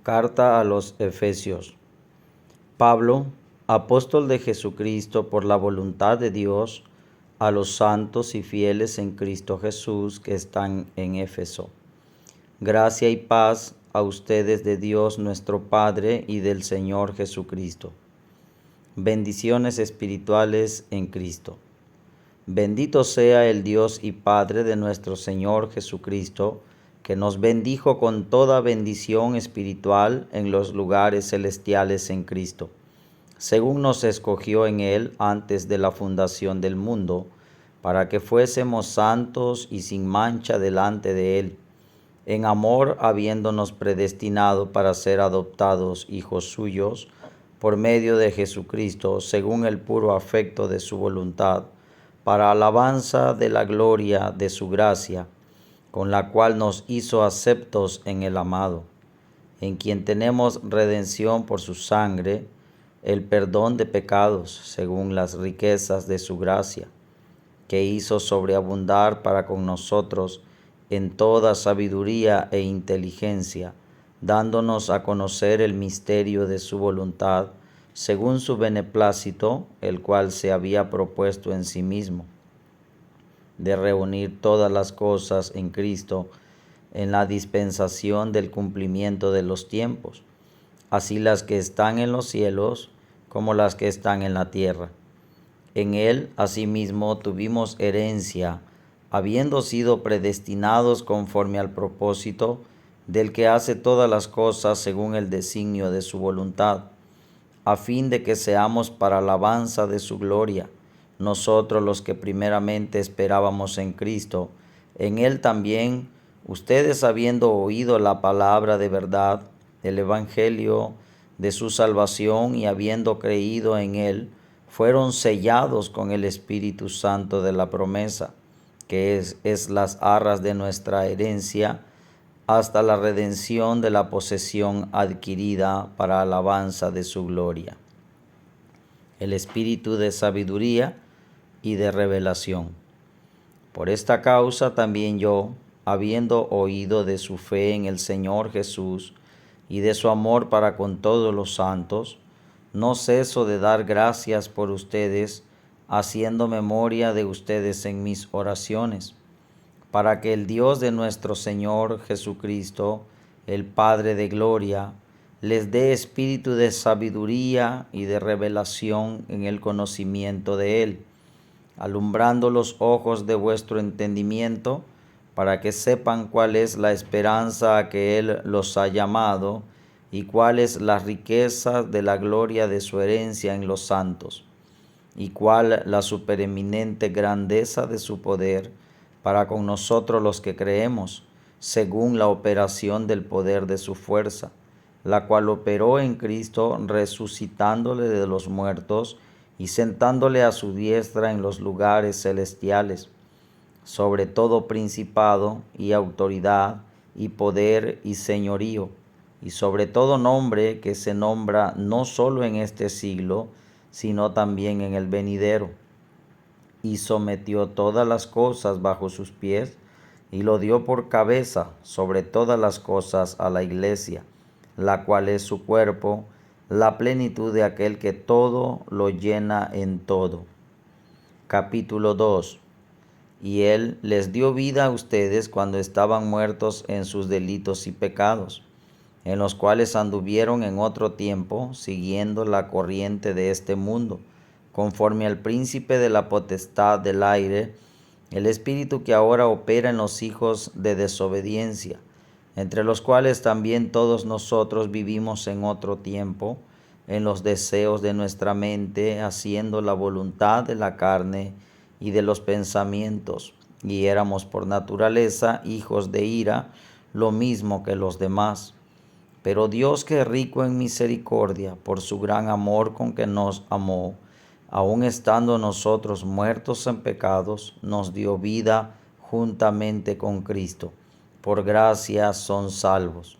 Carta a los Efesios. Pablo, apóstol de Jesucristo por la voluntad de Dios, a los santos y fieles en Cristo Jesús que están en Éfeso. Gracia y paz a ustedes de Dios nuestro Padre y del Señor Jesucristo. Bendiciones espirituales en Cristo. Bendito sea el Dios y Padre de nuestro Señor Jesucristo, que nos bendijo con toda bendición espiritual en los lugares celestiales en Cristo, según nos escogió en Él antes de la fundación del mundo, para que fuésemos santos y sin mancha delante de Él, en amor habiéndonos predestinado para ser adoptados hijos suyos, por medio de Jesucristo, según el puro afecto de su voluntad, para alabanza de la gloria de su gracia, con la cual nos hizo aceptos en el amado, en quien tenemos redención por su sangre, el perdón de pecados, según las riquezas de su gracia, que hizo sobreabundar para con nosotros en toda sabiduría e inteligencia, dándonos a conocer el misterio de su voluntad, según su beneplácito, el cual se había propuesto en sí mismo, de reunir todas las cosas en Cristo en la dispensación del cumplimiento de los tiempos, así las que están en los cielos como las que están en la tierra. En Él, asimismo, tuvimos herencia, habiendo sido predestinados conforme al propósito del que hace todas las cosas según el designio de su voluntad, a fin de que seamos para alabanza de su gloria, nosotros los que primeramente esperábamos en Cristo. En Él también, ustedes habiendo oído la palabra de verdad, el evangelio de su salvación, y habiendo creído en Él, fueron sellados con el Espíritu Santo de la promesa, que es las arras de nuestra herencia, hasta la redención de la posesión adquirida para alabanza de su gloria. El espíritu de sabiduría y de revelación. Por esta causa también yo, habiendo oído de su fe en el Señor Jesús y de su amor para con todos los santos, no ceso de dar gracias por ustedes, haciendo memoria de ustedes en mis oraciones, para que el Dios de nuestro Señor Jesucristo, el Padre de gloria, les dé espíritu de sabiduría y de revelación en el conocimiento de Él, alumbrando los ojos de vuestro entendimiento, para que sepan cuál es la esperanza a que Él los ha llamado, y cuál es la riqueza de la gloria de su herencia en los santos, y cuál la supereminente grandeza de su poder para con nosotros los que creemos, según la operación del poder de su fuerza, la cual operó en Cristo, resucitándole de los muertos y sentándole a su diestra en los lugares celestiales, sobre todo principado y autoridad y poder y señorío, y sobre todo nombre que se nombra no solo en este siglo, sino también en el venidero. Y sometió todas las cosas bajo sus pies, y lo dio por cabeza sobre todas las cosas a la iglesia, la cual es su cuerpo, la plenitud de aquel que todo lo llena en todo. Capítulo 2. Y Él les dio vida a ustedes cuando estaban muertos en sus delitos y pecados, en los cuales anduvieron en otro tiempo, siguiendo la corriente de este mundo, conforme al príncipe de la potestad del aire, el espíritu que ahora opera en los hijos de desobediencia, entre los cuales también todos nosotros vivimos en otro tiempo, en los deseos de nuestra mente, haciendo la voluntad de la carne y de los pensamientos, y éramos por naturaleza hijos de ira, lo mismo que los demás. Pero Dios, que es rico en misericordia, por su gran amor con que nos amó, aun estando nosotros muertos en pecados, nos dio vida juntamente con Cristo. Por gracia son salvos.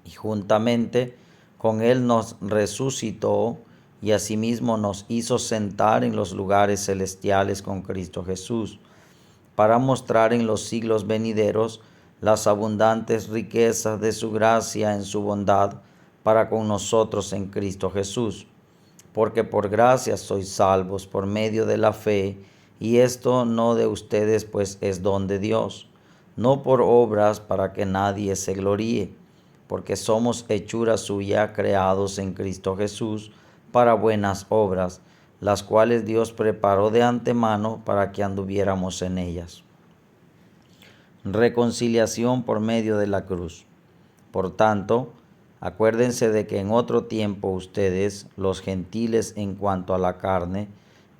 Y juntamente con Él nos resucitó, y asimismo nos hizo sentar en los lugares celestiales con Cristo Jesús, para mostrar en los siglos venideros las abundantes riquezas de su gracia en su bondad para con nosotros en Cristo Jesús. Porque por gracia sois salvos por medio de la fe, y esto no de ustedes, pues es don de Dios, no por obras para que nadie se gloríe, porque somos hechura suya, creados en Cristo Jesús para buenas obras, las cuales Dios preparó de antemano para que anduviéramos en ellas. Reconciliación por medio de la cruz. Por tanto, acuérdense de que en otro tiempo ustedes, los gentiles en cuanto a la carne,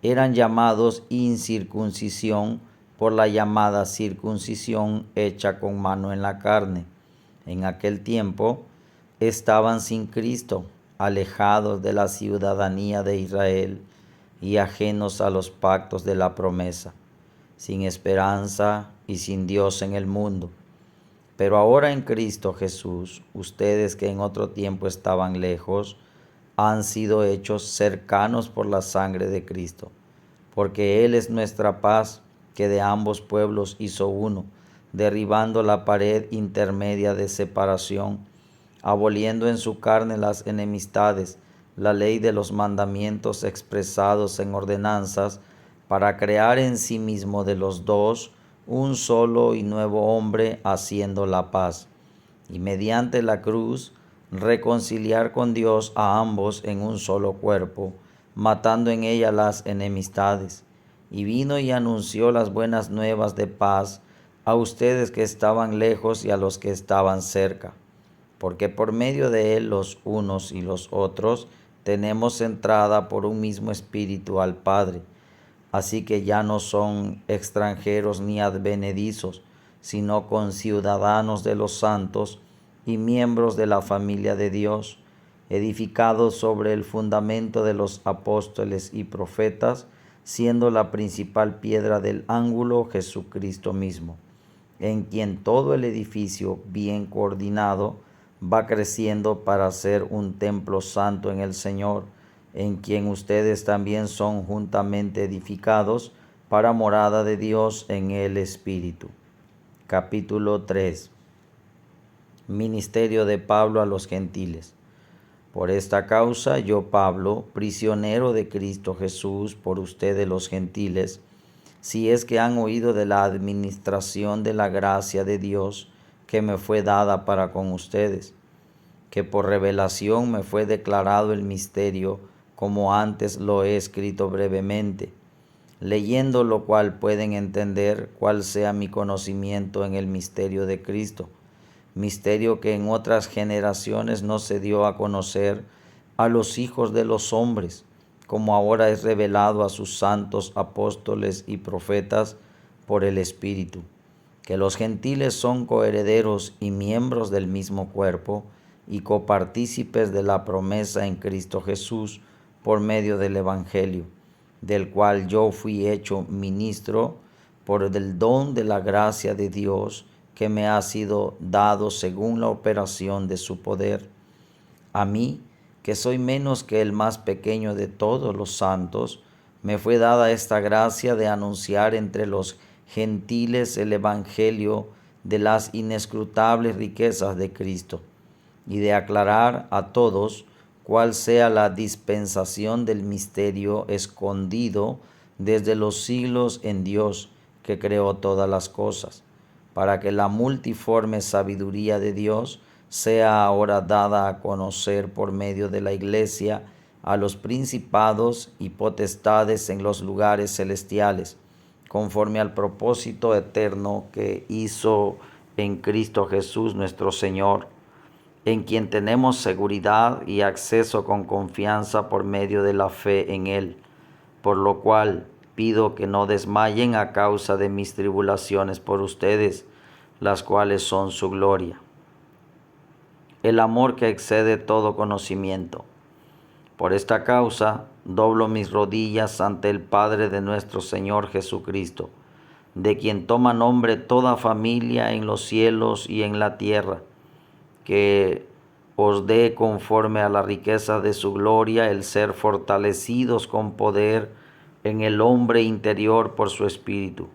eran llamados incircuncisión por la llamada circuncisión hecha con mano en la carne. En aquel tiempo estaban sin Cristo, alejados de la ciudadanía de Israel y ajenos a los pactos de la promesa, sin esperanza y sin Dios en el mundo. Pero ahora en Cristo Jesús, ustedes que en otro tiempo estaban lejos, han sido hechos cercanos por la sangre de Cristo, porque Él es nuestra paz, que de ambos pueblos hizo uno, derribando la pared intermedia de separación, aboliendo en su carne las enemistades, la ley de los mandamientos expresados en ordenanzas, para crear en sí mismo de los dos un solo y nuevo hombre, haciendo la paz, y mediante la cruz reconciliar con Dios a ambos en un solo cuerpo, matando en ella las enemistades. Y vino y anunció las buenas nuevas de paz a ustedes que estaban lejos y a los que estaban cerca, porque por medio de él los unos y los otros tenemos entrada por un mismo espíritu al Padre. Así que ya no son extranjeros ni advenedizos, sino conciudadanos de los santos y miembros de la familia de Dios, edificados sobre el fundamento de los apóstoles y profetas, siendo la principal piedra del ángulo Jesucristo mismo, en quien todo el edificio bien coordinado va creciendo para ser un templo santo en el Señor, en quien ustedes también son juntamente edificados para morada de Dios en el Espíritu. Capítulo 3. Ministerio de Pablo a los gentiles. Por esta causa yo, Pablo, prisionero de Cristo Jesús, por ustedes los gentiles, si es que han oído de la administración de la gracia de Dios que me fue dada para con ustedes, que por revelación me fue declarado el misterio, como antes lo he escrito brevemente, leyendo lo cual pueden entender cuál sea mi conocimiento en el misterio de Cristo, misterio que en otras generaciones no se dio a conocer a los hijos de los hombres, como ahora es revelado a sus santos apóstoles y profetas por el Espíritu, que los gentiles son coherederos y miembros del mismo cuerpo, y copartícipes de la promesa en Cristo Jesús por medio del Evangelio, del cual yo fui hecho ministro por el don de la gracia de Dios que me ha sido dado según la operación de su poder. A mí, que soy menos que el más pequeño de todos los santos, me fue dada esta gracia de anunciar entre los gentiles el Evangelio de las inescrutables riquezas de Cristo, y de aclarar a todos cuál sea la dispensación del misterio escondido desde los siglos en Dios, que creó todas las cosas, para que la multiforme sabiduría de Dios sea ahora dada a conocer por medio de la Iglesia a los principados y potestades en los lugares celestiales, conforme al propósito eterno que hizo en Cristo Jesús nuestro Señor, en quien tenemos seguridad y acceso con confianza por medio de la fe en Él, por lo cual pido que no desmayen a causa de mis tribulaciones por ustedes, las cuales son su gloria. El amor que excede todo conocimiento. Por esta causa doblo mis rodillas ante el Padre de nuestro Señor Jesucristo, de quien toma nombre toda familia en los cielos y en la tierra, que os dé conforme a la riqueza de su gloria el ser fortalecidos con poder en el hombre interior por su Espíritu,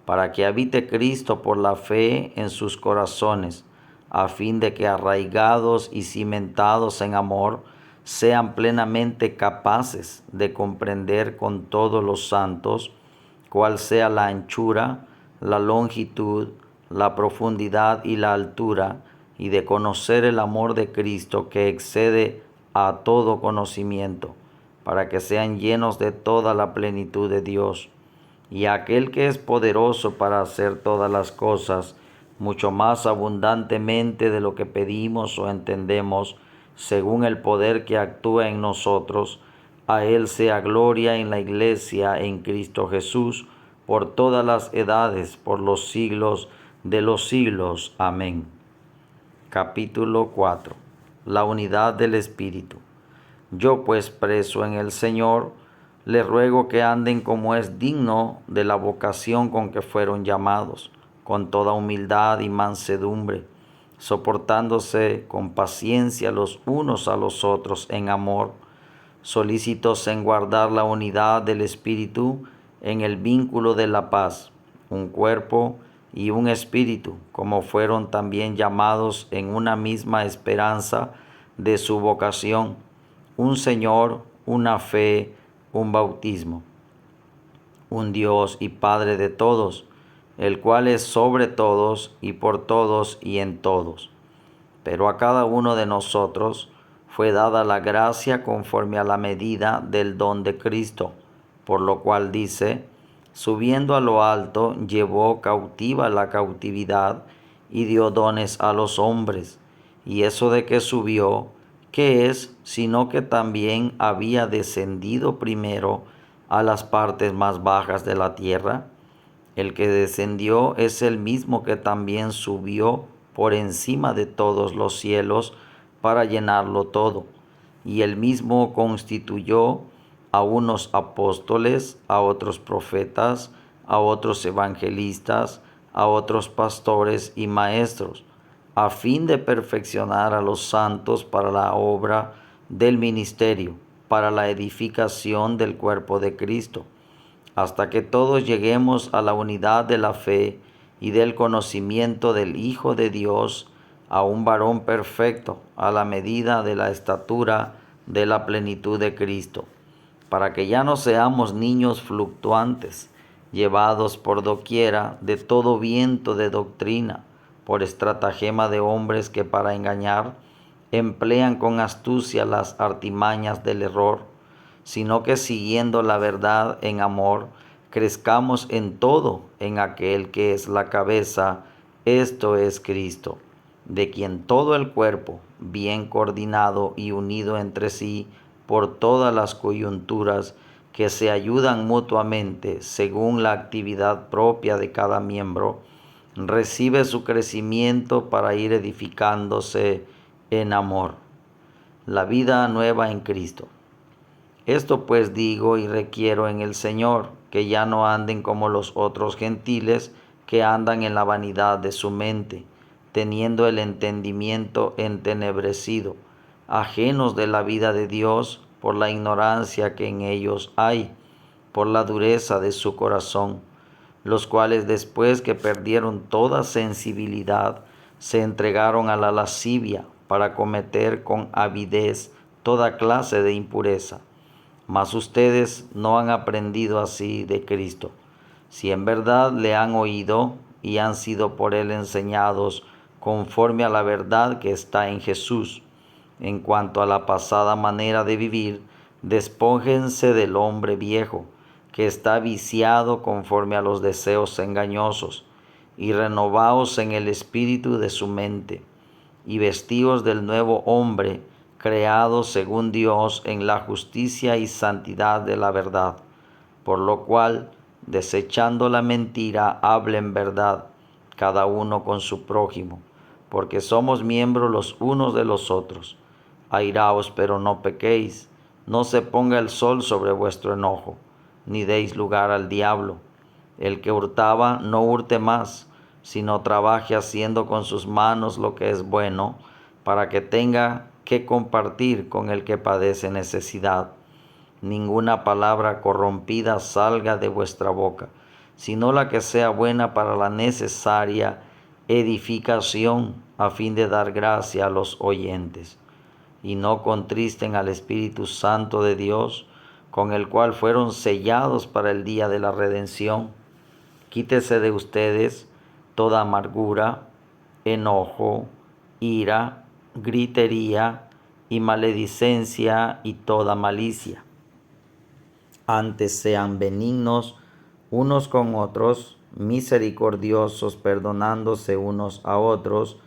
para que habite Cristo por la fe en sus corazones, a fin de que arraigados y cimentados en amor, sean plenamente capaces de comprender con todos los santos cuál sea la anchura, la longitud, la profundidad y la altura, y de conocer el amor de Cristo que excede a todo conocimiento, para que sean llenos de toda la plenitud de Dios. Y aquel que es poderoso para hacer todas las cosas, mucho más abundantemente de lo que pedimos o entendemos, según el poder que actúa en nosotros, a Él sea gloria en la Iglesia en Cristo Jesús, por todas las edades, por los siglos de los siglos. Amén. Capítulo 4. La unidad del Espíritu. Yo pues, preso en el Señor, les ruego que anden como es digno de la vocación con que fueron llamados, con toda humildad y mansedumbre, soportándose con paciencia los unos a los otros en amor, solícitos en guardar la unidad del Espíritu en el vínculo de la paz, un cuerpo y un espíritu, como fueron también llamados en una misma esperanza de su vocación, un Señor, una fe, un bautismo, un Dios y Padre de todos, el cual es sobre todos y por todos y en todos. Pero a cada uno de nosotros fue dada la gracia conforme a la medida del don de Cristo, por lo cual dice, subiendo a lo alto, llevó cautiva la cautividad y dio dones a los hombres. Y eso de que subió, ¿qué es? Sino que también había descendido primero a las partes más bajas de la tierra. El que descendió es el mismo que también subió por encima de todos los cielos para llenarlo todo. Y él mismo constituyó a unos apóstoles, a otros profetas, a otros evangelistas, a otros pastores y maestros, a fin de perfeccionar a los santos para la obra del ministerio, para la edificación del cuerpo de Cristo, hasta que todos lleguemos a la unidad de la fe y del conocimiento del Hijo de Dios, a un varón perfecto, a la medida de la estatura de la plenitud de Cristo, para que ya no seamos niños fluctuantes, llevados por doquiera de todo viento de doctrina, por estratagema de hombres que para engañar emplean con astucia las artimañas del error, sino que siguiendo la verdad en amor, crezcamos en todo en aquel que es la cabeza, esto es Cristo, de quien todo el cuerpo, bien coordinado y unido entre sí por todas las coyunturas que se ayudan mutuamente según la actividad propia de cada miembro, recibe su crecimiento para ir edificándose en amor. La vida nueva en Cristo. Esto pues digo y requiero en el Señor, que ya no anden como los otros gentiles que andan en la vanidad de su mente, teniendo el entendimiento entenebrecido, ajenos de la vida de Dios por la ignorancia que en ellos hay, por la dureza de su corazón, los cuales después que perdieron toda sensibilidad, se entregaron a la lascivia para cometer con avidez toda clase de impureza. Mas ustedes no han aprendido así de Cristo. Si en verdad le han oído y han sido por él enseñados conforme a la verdad que está en Jesús, en cuanto a la pasada manera de vivir, despójense del hombre viejo, que está viciado conforme a los deseos engañosos, y renovaos en el espíritu de su mente, y vestíos del nuevo hombre, creado según Dios en la justicia y santidad de la verdad, por lo cual, desechando la mentira, hablen verdad, cada uno con su prójimo, porque somos miembros los unos de los otros. Airaos, pero no pequéis, no se ponga el sol sobre vuestro enojo, ni deis lugar al diablo. El que hurtaba, no hurte más, sino trabaje haciendo con sus manos lo que es bueno, para que tenga que compartir con el que padece necesidad. Ninguna palabra corrompida salga de vuestra boca, sino la que sea buena para la necesaria edificación, a fin de dar gracia a los oyentes. Y no contristen al Espíritu Santo de Dios, con el cual fueron sellados para el día de la redención. Quítese de ustedes toda amargura, enojo, ira, gritería y maledicencia y toda malicia. Antes sean benignos unos con otros, misericordiosos, perdonándose unos a otros,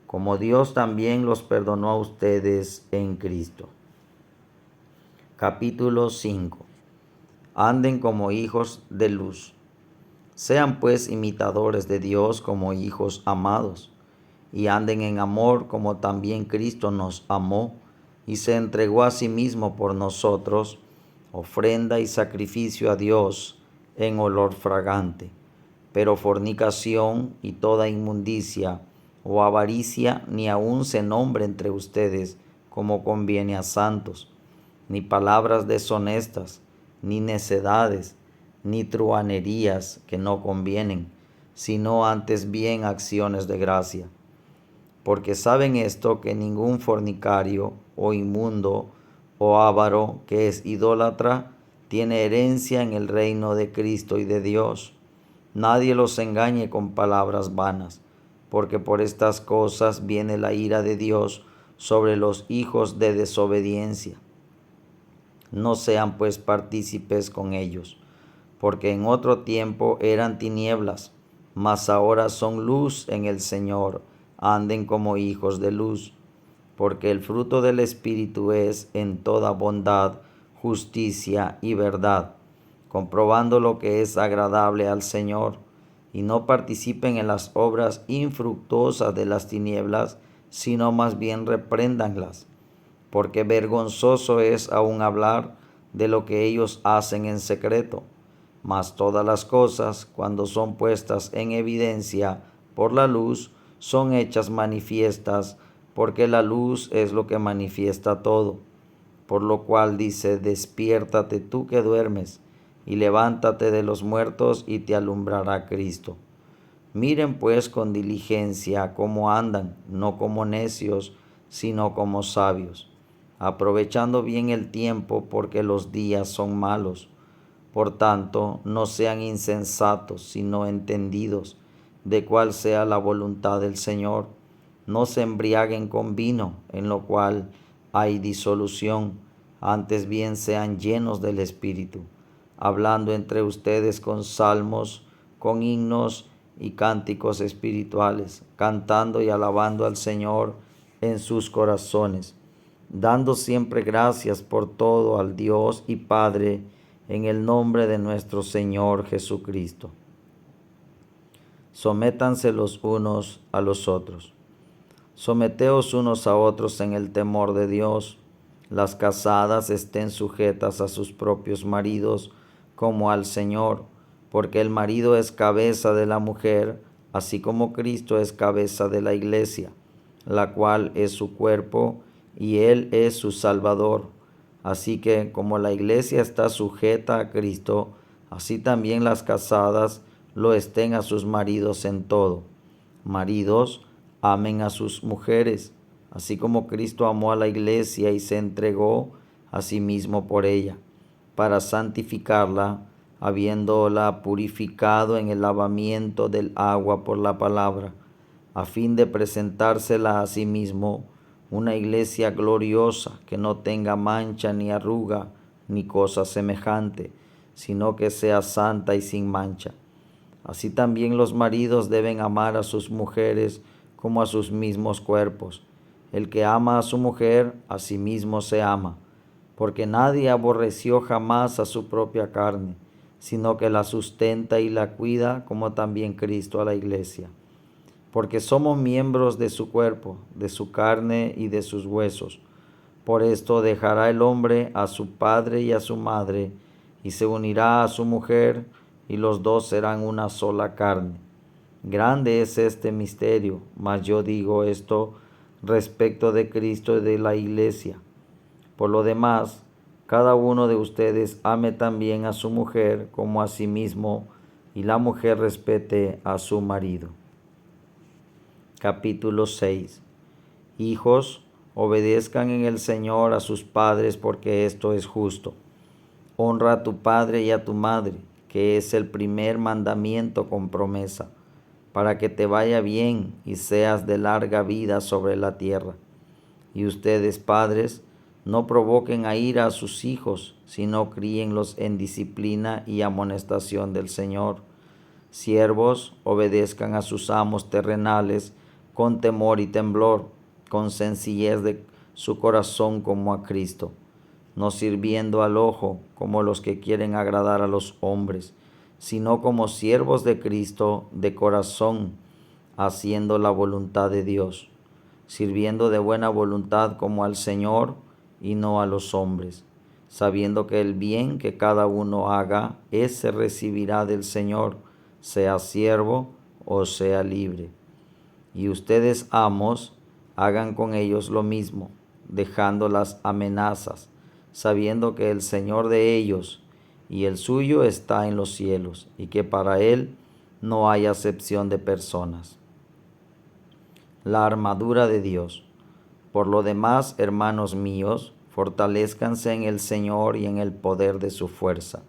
como Dios también los perdonó a ustedes en Cristo. Capítulo 5. Anden como hijos de luz. Sean pues imitadores de Dios como hijos amados, y anden en amor como también Cristo nos amó y se entregó a sí mismo por nosotros, ofrenda y sacrificio a Dios en olor fragante. Pero fornicación y toda inmundicia o avaricia ni aun se nombre entre ustedes, como conviene a santos, ni palabras deshonestas, ni necedades, ni truhanerías que no convienen, sino antes bien acciones de gracia. Porque saben esto, que ningún fornicario o inmundo o avaro que es idólatra tiene herencia en el reino de Cristo y de Dios. Nadie los engañe con palabras vanas, porque por estas cosas viene la ira de Dios sobre los hijos de desobediencia. No sean pues partícipes con ellos, porque en otro tiempo eran tinieblas, mas ahora son luz en el Señor. Anden como hijos de luz, porque el fruto del Espíritu es en toda bondad, justicia y verdad, comprobando lo que es agradable al Señor, y no participen en las obras infructuosas de las tinieblas, sino más bien repréndanlas, porque vergonzoso es aún hablar de lo que ellos hacen en secreto. Mas todas las cosas, cuando son puestas en evidencia por la luz, son hechas manifiestas, porque la luz es lo que manifiesta todo. Por lo cual dice: despiértate tú que duermes, y levántate de los muertos, y te alumbrará Cristo. Miren pues con diligencia cómo andan, no como necios, sino como sabios, aprovechando bien el tiempo, porque los días son malos. Por tanto, no sean insensatos, sino entendidos de cuál sea la voluntad del Señor. No se embriaguen con vino, en lo cual hay disolución, antes bien sean llenos del Espíritu, hablando entre ustedes con salmos, con himnos y cánticos espirituales, cantando y alabando al Señor en sus corazones, dando siempre gracias por todo al Dios y Padre, en el nombre de nuestro Señor Jesucristo. Sométanse los unos a los otros. Someteos unos a otros en el temor de Dios. Las casadas estén sujetas a sus propios maridos como al Señor, porque el marido es cabeza de la mujer, así como Cristo es cabeza de la iglesia, la cual es su cuerpo, y Él es su Salvador. Así que, como la iglesia está sujeta a Cristo, así también las casadas lo estén a sus maridos en todo. Maridos, amen a sus mujeres, así como Cristo amó a la iglesia y se entregó a sí mismo por ella, para santificarla, habiéndola purificado en el lavamiento del agua por la palabra, a fin de presentársela a sí mismo una iglesia gloriosa, que no tenga mancha ni arruga ni cosa semejante, sino que sea santa y sin mancha. Así también los maridos deben amar a sus mujeres como a sus mismos cuerpos. El que ama a su mujer, a sí mismo se ama, porque nadie aborreció jamás a su propia carne, sino que la sustenta y la cuida, como también Cristo a la iglesia. Porque somos miembros de su cuerpo, de su carne y de sus huesos. Por esto dejará el hombre a su padre y a su madre, y se unirá a su mujer, y los dos serán una sola carne. Grande es este misterio, mas yo digo esto respecto de Cristo y de la iglesia. Por lo demás, cada uno de ustedes ame también a su mujer como a sí mismo, y la mujer respete a su marido. Capítulo 6. Hijos, obedezcan en el Señor a sus padres, porque esto es justo. Honra a tu padre y a tu madre, que es el primer mandamiento con promesa, para que te vaya bien y seas de larga vida sobre la tierra. Y ustedes, padres, no provoquen a ira a sus hijos, sino críenlos en disciplina y amonestación del Señor. Siervos, obedezcan a sus amos terrenales con temor y temblor, con sencillez de su corazón como a Cristo, no sirviendo al ojo como los que quieren agradar a los hombres, sino como siervos de Cristo de corazón, haciendo la voluntad de Dios, sirviendo de buena voluntad como al Señor y no a los hombres, sabiendo que el bien que cada uno haga, ese recibirá del Señor, sea siervo o sea libre. Y ustedes, amos, hagan con ellos lo mismo, dejando las amenazas, sabiendo que el Señor de ellos y el suyo está en los cielos, y que para Él no hay acepción de personas. La armadura de Dios. Por lo demás, hermanos míos, fortalezcanse en el Señor y en el poder de su fuerza.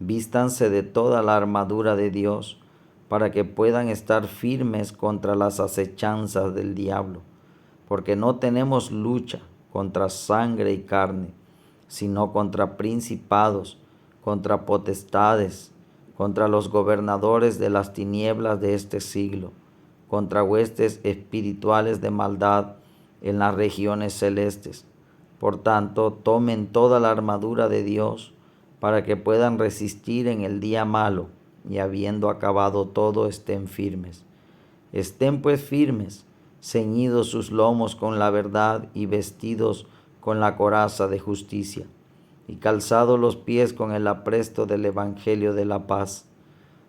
Vístanse de toda la armadura de Dios, para que puedan estar firmes contra las acechanzas del diablo, porque no tenemos lucha contra sangre y carne, sino contra principados, contra potestades, contra los gobernadores de las tinieblas de este siglo, contra huestes espirituales de maldad en las regiones celestes. Por tanto, tomen toda la armadura de Dios, para que puedan resistir en el día malo, y habiendo acabado todo, estén firmes. Estén pues firmes, ceñidos sus lomos con la verdad y vestidos con la coraza de justicia, y calzados los pies con el apresto del evangelio de la paz.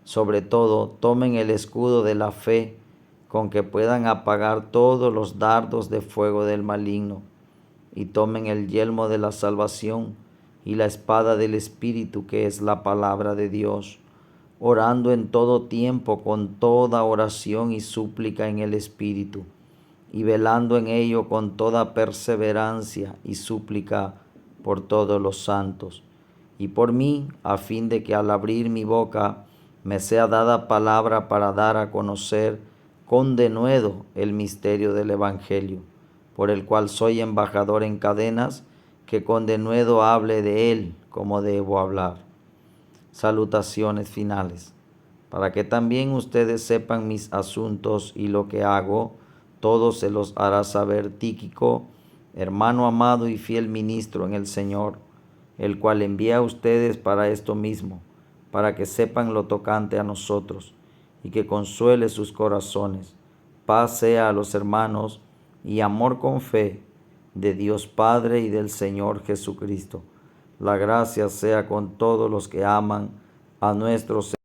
Sobre todo, tomen el escudo de la fe, con que puedan apagar todos los dardos de fuego del maligno, y tomen el yelmo de la salvación y la espada del Espíritu, que es la palabra de Dios, orando en todo tiempo con toda oración y súplica en el Espíritu, y velando en ello con toda perseverancia y súplica por todos los santos, y por mí, a fin de que al abrir mi boca me sea dada palabra para dar a conocer con denuedo el misterio del Evangelio, por el cual soy embajador en cadenas, que con denuedo hable de él como debo hablar. Salutaciones finales. Para que también ustedes sepan mis asuntos y lo que hago, todo se los hará saber Tíquico, hermano amado y fiel ministro en el Señor, el cual envía a ustedes para esto mismo, para que sepan lo tocante a nosotros, y que consuele sus corazones. Paz sea a los hermanos y amor con fe de Dios Padre y del Señor Jesucristo. La gracia sea con todos los que aman a nuestro Señor.